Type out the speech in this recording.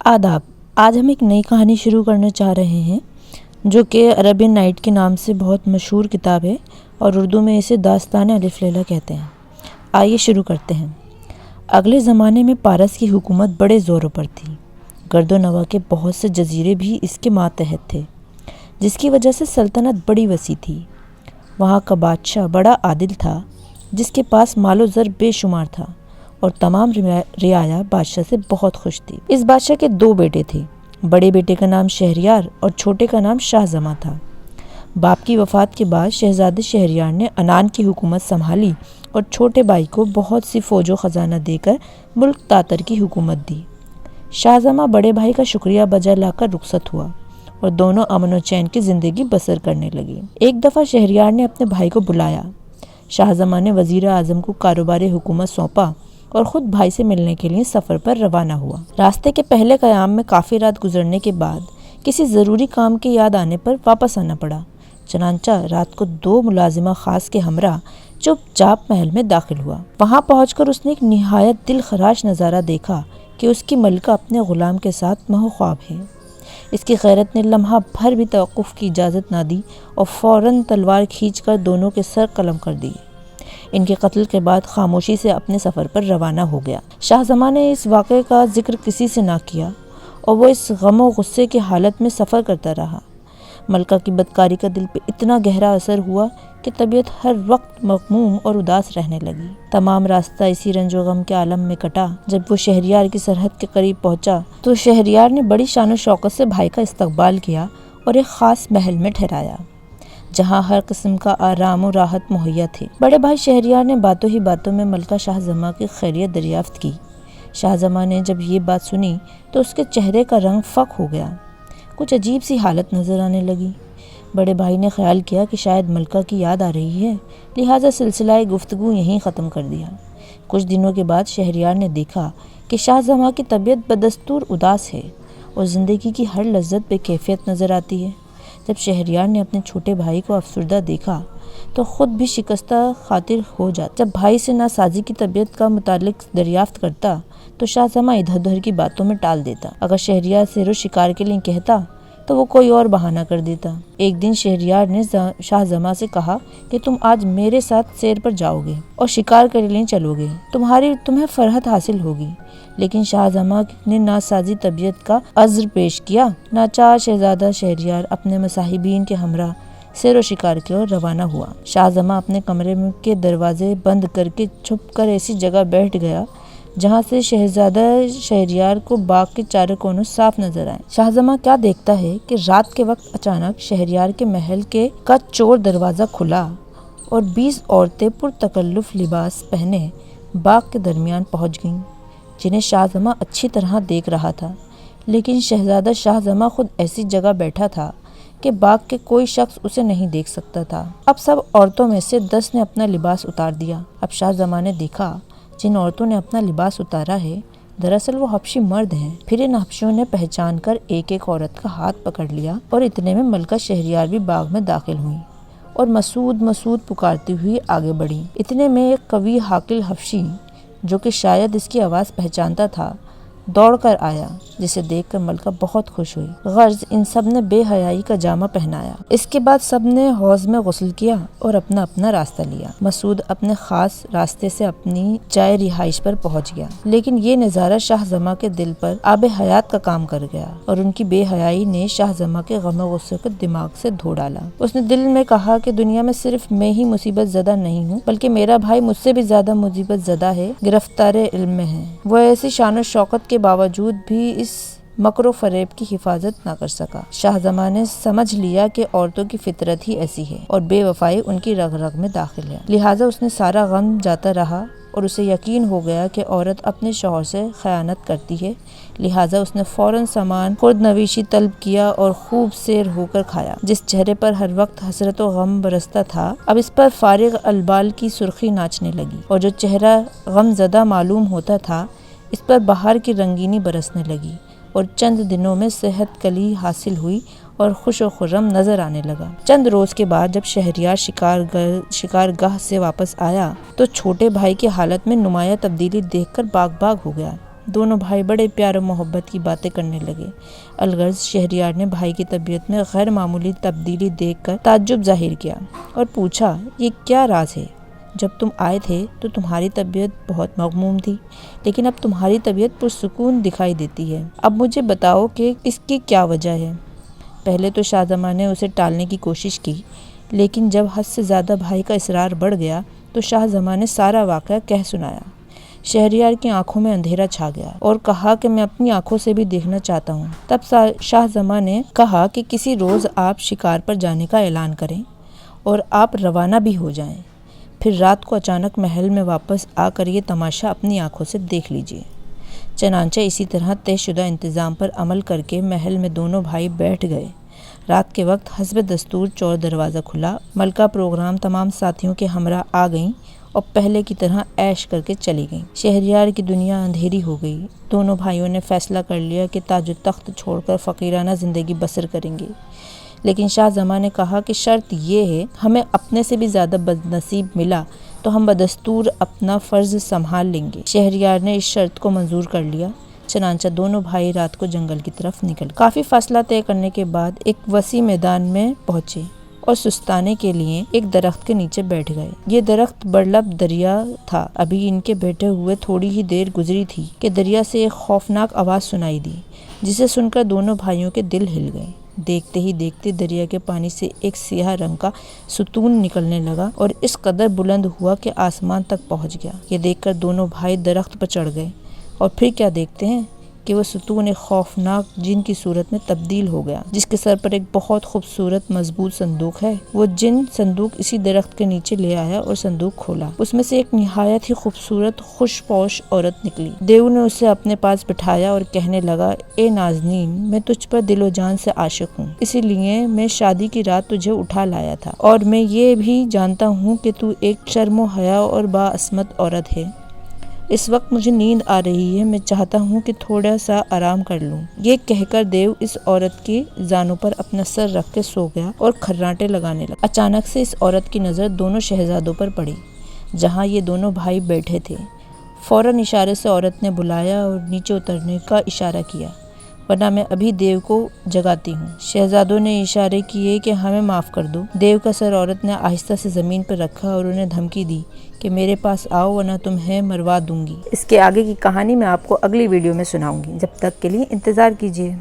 آداب۔ آج ہم ایک نئی کہانی شروع کرنا چاہ رہے ہیں جو کہ عربین نائٹ کے نام سے بہت مشہور کتاب ہے اور اردو میں اسے داستان الف لیلہ کہتے ہیں۔ آئیے شروع کرتے ہیں۔ اگلے زمانے میں پارس کی حکومت بڑے زوروں پر تھی۔ گرد و نواح کے بہت سے جزیرے بھی اس کے ماتحت تھے، جس کی وجہ سے سلطنت بڑی وسیع تھی۔ وہاں کا بادشاہ بڑا عادل تھا، جس کے پاس مال و زر بے شمار تھا، اور تمام رعایا بادشاہ سے بہت خوش تھی۔ اس بادشاہ کے 2 بیٹے تھے۔ بڑے بیٹے کا نام شہریار اور چھوٹے کا نام شاہ زماں تھا۔ باپ کی وفات کے بعد شہزادے شہریار نے عنان کی حکومت سنبھالی اور چھوٹے بھائی کو بہت سی فوج و خزانہ دے کر ملک تاتر کی حکومت دی۔ شاہ زماں بڑے بھائی کا شکریہ بجا لا کر رخصت ہوا اور دونوں امن و چین کی زندگی بسر کرنے لگے۔ ایک دفعہ شہریار نے اپنے بھائی کو بلایا۔ شاہ زماں نے وزیر اعظم کو کاروبار حکومت سونپا اور خود بھائی سے ملنے کے لیے سفر پر روانہ ہوا۔ راستے کے پہلے قیام میں کافی رات گزرنے کے بعد کسی ضروری کام کی یاد آنے پر واپس آنا پڑا۔ چنانچہ رات کو 2 ملازمہ خاص کے ہمراہ چپ چاپ محل میں داخل ہوا۔ وہاں پہنچ کر اس نے ایک نہایت دل خراش نظارہ دیکھا کہ اس کی ملکہ اپنے غلام کے ساتھ محو خواب ہے۔ اس کی غیرت نے لمحہ بھر بھی توقف کی اجازت نہ دی اور فوراً تلوار کھینچ کر دونوں کے سر قلم کر دی۔ ان کے قتل کے بعد خاموشی سے اپنے سفر پر روانہ ہو گیا۔ شاہ زماں نے اس واقعے کا ذکر کسی سے نہ کیا اور وہ اس غم و غصے کی حالت میں سفر کرتا رہا۔ ملکہ کی بدکاری کا دل پہ اتنا گہرا اثر ہوا کہ طبیعت ہر وقت مغموم اور اداس رہنے لگی۔ تمام راستہ اسی رنج و غم کے عالم میں کٹا۔ جب وہ شہریار کی سرحد کے قریب پہنچا تو شہریار نے بڑی شان و شوکت سے بھائی کا استقبال کیا اور ایک خاص محل میں ٹھہرایا، جہاں ہر قسم کا آرام و راحت مہیا تھے۔ بڑے بھائی شہریار نے باتوں ہی باتوں میں ملکہ شاہ زماں کی خیریت دریافت کی۔ شاہ زماں نے جب یہ بات سنی تو اس کے چہرے کا رنگ فاق ہو گیا۔ کچھ عجیب سی حالت نظر آنے لگی۔ بڑے بھائی نے خیال کیا کہ شاید ملکہ کی یاد آ رہی ہے، لہٰذا سلسلہ گفتگو یہیں ختم کر دیا۔ کچھ دنوں کے بعد شہریار نے دیکھا کہ شاہ زماں کی طبیعت بدستور اداس ہے اور زندگی کی ہر لذت بے کیفیت نظر آتی ہے۔ جب شہریار نے اپنے چھوٹے بھائی کو افسردہ دیکھا تو خود بھی شکستہ خاطر ہو جاتا۔ جب بھائی سے ناسازی کی طبیعت کا متعلق دریافت کرتا تو شاہ زماں ادھر ادھر کی باتوں میں ٹال دیتا۔ اگر شہریار سیر و شکار کے لیے کہتا تو وہ کوئی اور بہانہ کر دیتا۔ ایک دن شہریار نے شاہ زماں سے کہا کہ تم آج میرے ساتھ سیر پر جاؤ گے اور شکار کے لیے چلو گے، تمہیں فرحت حاصل ہوگی۔ لیکن شاہ زماں نے ناسازی طبیعت کا عذر پیش کیا۔ ناچار شہزادہ شہریار اپنے مصاحبین کے ہمراہ سیر و شکار کی اور روانہ ہوا۔ شاہ زماں اپنے کمرے کے دروازے بند کر کے چھپ کر ایسی جگہ بیٹھ گیا جہاں سے شہزادہ شہریار کو باغ کے چاروں کونوں صاف نظر آئے۔ شاہ زماں کیا دیکھتا ہے کہ رات کے وقت اچانک شہریار کے محل کا چور دروازہ کھلا اور 20 عورتیں پرتکلف لباس پہنے باغ کے درمیان پہنچ گئیں، جنہیں شاہ زماں اچھی طرح دیکھ رہا تھا۔ لیکن شہزادہ شاہ زماں خود ایسی جگہ بیٹھا تھا کہ باغ کے کوئی شخص اسے نہیں دیکھ سکتا تھا۔ اب سب عورتوں میں سے 10 نے اپنا لباس اتار دیا۔ اب شاہ زماں نے دیکھا جن عورتوں نے اپنا لباس اتارا ہے دراصل وہ حبشی مرد ہیں۔ پھر ان حبشیوں نے پہچان کر ایک ایک عورت کا ہاتھ پکڑ لیا اور اتنے میں ملکہ شہریار بھی باغ میں داخل ہوئی اور مسعود مسعود پکارتی ہوئی آگے بڑھی۔ اتنے میں ایک قوی حاقل حبشی جو کہ شاید اس کی آواز پہچانتا تھا دوڑ کر آیا، جسے دیکھ کر ملکہ بہت خوش ہوئی۔ غرض ان سب نے بے حیائی کا جامہ پہنایا۔ اس کے بعد سب نے حوض میں غسل کیا اور اپنا اپنا راستہ لیا۔ مسعود اپنے خاص راستے سے اپنی جائے رہائش پر پہنچ گیا، لیکن یہ نظارہ شاہ زماں کے دل پر آب حیات کا کام کر گیا اور ان کی بے حیائی نے شاہ زماں کے غم و غصے کو دماغ سے دھو ڈالا۔ اس نے دل میں کہا کہ دنیا میں صرف میں ہی مصیبت زدہ نہیں ہوں، بلکہ میرا بھائی مجھ سے بھی زیادہ مصیبت زدہ ہے، گرفتار علم میں ہے۔ وہ ایسی شان و شوکت کے باوجود بھی اس مکر و فریب کی حفاظت نہ کر سکا۔ شاہ زماں نے سمجھ لیا کہ عورتوں کی فطرت ہی ایسی ہے اور بے وفائی ان کی رگ رگ میں داخل ہے، لہٰذا اس نے سارا غم جاتا رہا اور اسے یقین ہو گیا کہ عورت اپنے شوہر سے خیانت کرتی ہے، لہٰذا اس نے فوراً سامان خورد نویشی طلب کیا اور خوب سیر ہو کر کھایا۔ جس چہرے پر ہر وقت حسرت و غم برستا تھا اب اس پر فارغ البال کی سرخی ناچنے لگی، اور جو چہرہ غم زدہ معلوم ہوتا تھا اس پر بہار کی رنگینی برسنے لگی، اور چند دنوں میں صحت کلی حاصل ہوئی اور خوش و خرم نظر آنے لگا۔ چند روز کے بعد جب شہریار شکار گاہ سے واپس آیا تو چھوٹے بھائی کی حالت میں نمایاں تبدیلی دیکھ کر باغ باغ ہو گیا۔ دونوں بھائی بڑے پیار و محبت کی باتیں کرنے لگے۔ الغرض شہریار نے بھائی کی طبیعت میں غیر معمولی تبدیلی دیکھ کر تعجب ظاہر کیا اور پوچھا، یہ کیا راز ہے؟ جب تم آئے تھے تو تمہاری طبیعت بہت مغموم تھی، لیکن اب تمہاری طبیعت پرسکون دکھائی دیتی ہے۔ اب مجھے بتاؤ کہ اس کی کیا وجہ ہے؟ پہلے تو شاہ زماں نے اسے ٹالنے کی کوشش کی، لیکن جب حد سے زیادہ بھائی کا اصرار بڑھ گیا تو شاہ زماں نے سارا واقعہ کہہ سنایا۔ شہریار کی آنکھوں میں اندھیرا چھا گیا اور کہا کہ میں اپنی آنکھوں سے بھی دیکھنا چاہتا ہوں۔ تب شاہ زماں نے کہا کہ کسی روز آپ شکار پر جانے کا اعلان کریں اور آپ روانہ بھی ہو جائیں، پھر رات کو اچانک محل میں واپس آ کر یہ تماشا اپنی آنکھوں سے دیکھ لیجیے۔ چنانچہ اسی طرح طے شدہ انتظام پر عمل کر کے محل میں دونوں بھائی بیٹھ گئے۔ رات کے وقت حسب دستور چور دروازہ کھلا، ملکہ پروگرام تمام ساتھیوں کے ہمراہ آ گئیں اور پہلے کی طرح عیش کر کے چلی گئیں۔ شہریار کی دنیا اندھیری ہو گئی۔ دونوں بھائیوں نے فیصلہ کر لیا کہ تاج و تخت چھوڑ کر فقیرانہ زندگی بسر کریں گے، لیکن شاہ زماں نے کہا کہ شرط یہ ہے، ہمیں اپنے سے بھی زیادہ بد نصیب ملا تو ہم بدستور اپنا فرض سنبھال لیں گے۔ شہریار نے اس شرط کو منظور کر لیا، چنانچہ دونوں بھائی رات کو جنگل کی طرف نکل۔ کافی فاصلہ طے کرنے کے بعد ایک وسیع میدان میں پہنچے اور سستانے کے لیے ایک درخت کے نیچے بیٹھ گئے۔ یہ درخت برلب دریا تھا۔ ابھی ان کے بیٹھے ہوئے تھوڑی ہی دیر گزری تھی کہ دریا سے ایک خوفناک آواز سنائی دی، جسے سن کر دونوں بھائیوں کے دل ہل گئے۔ دیکھتے ہی دیکھتے دریا کے پانی سے ایک سیاہ رنگ کا ستون نکلنے لگا اور اس قدر بلند ہوا کہ آسمان تک پہنچ گیا۔ یہ دیکھ کر دونوں بھائی درخت پر چڑھ گئے اور پھر کیا دیکھتے ہیں کہ وہ ستون ایک خوفناک جن کی صورت میں تبدیل ہو گیا، جس کے سر پر ایک بہت خوبصورت مضبوط صندوق ہے۔ وہ جن صندوق اسی درخت کے نیچے لے آیا اور صندوق کھولا۔ اس میں سے ایک نہایت ہی خوبصورت خوش پوش عورت نکلی۔ دیو نے اسے اپنے پاس بٹھایا اور کہنے لگا، اے نازنین، میں تجھ پر دل و جان سے عاشق ہوں، اسی لیے میں شادی کی رات تجھے اٹھا لایا تھا، اور میں یہ بھی جانتا ہوں کہ تو ایک شرم و حیا اور باعصمت عورت ہے۔ اس وقت مجھے نیند آ رہی ہے، میں چاہتا ہوں کہ تھوڑا سا آرام کر لوں۔ یہ کہہ کر دیو اس عورت کی زانوں پر اپنا سر رکھ کے سو گیا اور کھرانٹے لگانے لگا۔ اچانک سے اس عورت کی نظر دونوں شہزادوں پر پڑی، جہاں یہ دونوں بھائی بیٹھے تھے۔ فوراً اشارے سے عورت نے بلایا اور نیچے اترنے کا اشارہ کیا، ورنہ میں ابھی دیو کو جگاتی ہوں۔ شہزادوں نے اشارے کیے کہ ہمیں معاف کر دو۔ دیو کا سر عورت نے آہستہ سے زمین پر رکھا اور انہیں دھمکی دی کہ میرے پاس آؤ ورنہ تمہیں مروا دوں گی۔ اس کے آگے کی کہانی میں آپ کو اگلی ویڈیو میں سناؤں گی۔ جب تک کے لیے انتظار کیجیے۔